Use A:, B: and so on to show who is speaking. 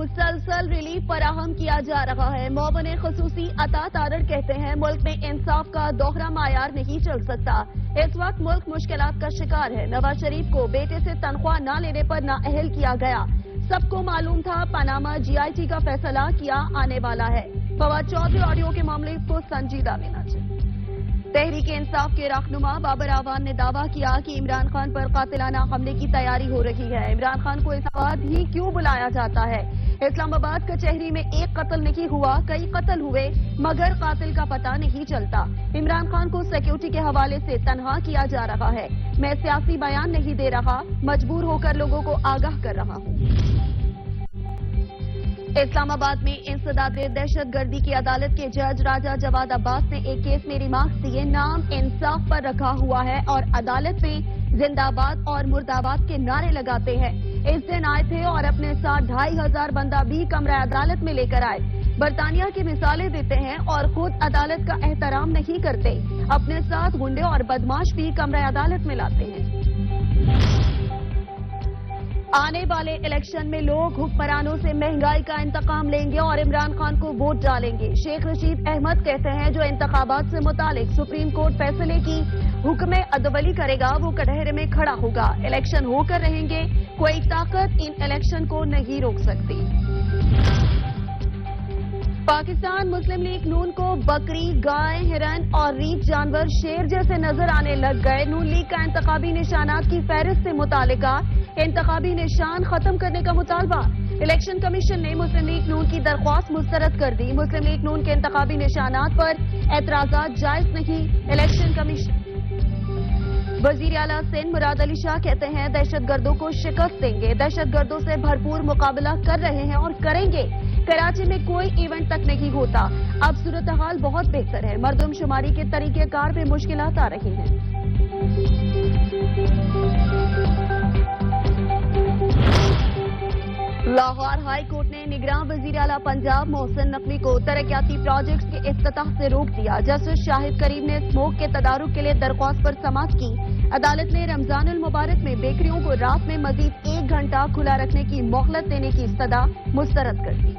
A: मुसलसल रिलीफ फराहम किया जा रहा है। मोमिन खसूसी अता तारड़ कहते हैं मुल्क में इंसाफ का दोहरा मायार नहीं चल सकता। इस वक्त मुल्क मुश्किलात का शिकार है। नवाज शरीफ को बेटे से तनख्वाह न लेने पर नाअहल किया गया। सबको मालूम था पनामा GIT का फैसला किया आने वाला है। फवाद चौधरी ऑडियो के मामले को संजीदा लेना चाहिए। तहरीक इंसाफ के रहनुमा बाबर आवान ने दावा किया कि इमरान खान पर कातिलाना हमले की तैयारी हो रही है। इमरान खान को इस्लामाबाद ही क्यों बुलाया जाता है? इस्लामाबाद कचहरी में एक कत्ल नहीं हुआ, कई कत्ल हुए, मगर कातिल का पता नहीं चलता। इमरान खान को सिक्योरिटी के हवाले से तनहा किया जा रहा है। मैं सियासी बयान नहीं दे रहा, मजबूर होकर लोगों को आगाह कर रहा हूँ। इस्लामाबाद में इंसदाद दहशत गर्दी की अदालत के जज राजा जवाद अब्बास ने एक केस में रिमार्क्स दिए। नाम इंसाफ पर रखा हुआ है और अदालत में जिंदाबाद और मुर्दाबाद के नारे लगाते हैं। इस दिन आए थे और अपने साथ 2500 बंदा भी कमरा अदालत में लेकर आए। बरतानिया की मिसालें देते हैं और खुद अदालत का एहतराम नहीं करते। अपने साथ गुंडे और बदमाश भी कमरा अदालत में लाते हैं। आने वाले इलेक्शन में लोग हुक्मरानों से महंगाई का इंतकाम लेंगे और इमरान खान को वोट डालेंगे। शेख रशीद अहमद कहते हैं जो इंतखाबात से मुतालिक सुप्रीम कोर्ट फैसले की हुक्म अदवली करेगा वो कटहरे में खड़ा होगा। इलेक्शन होकर रहेंगे, कोई ताकत इन इलेक्शन को नहीं रोक सकती। पाकिस्तान मुस्लिम लीग नून को बकरी, गाय, हिरन और रीछ जानवर शेर जैसे नजर आने लग गए। नून लीग का इंतखाबी निशानात की फहरिस्त से मुतालिका इंतखाबी निशान खत्म करने का मुतालबा। इलेक्शन कमीशन ने मुस्लिम लीग नून की दरख्वास्त मुस्तरद कर दी। मुस्लिम लीग नून के इंतखाबी निशानात पर एतराजात जायज नहीं। इलेक्शन कमीशन वजीर आला सिंध मुराद अली शाह कहते हैं दहशतगर्दों को शिकस्त देंगे। दहशतगर्दों से भरपूर मुकाबला कर रहे हैं और करेंगे। कराची में कोई इवेंट तक नहीं होता। अब सूरत हाल बहुत बेहतर है। मर्दमशुमारी के तरीकेकार पे मुश्किलात आ रही हैं। लाहौर हाई कोर्ट ने निगरान वजीर आला पंजाब मोहसिन नकवी को तरक्याती प्रोजेक्ट्स के इफ्तिताह से रोक दिया। जस्टिस शाहिद करीम ने स्मोक के तदारुक के लिए दरख्वास्त पर समाअत की। अदालत ने रमजान उल मुबारक में बेकरियों को रात में मजीद 1 घंटा खुला रखने की मोहलत देने की सदा मुस्तरद कर दी।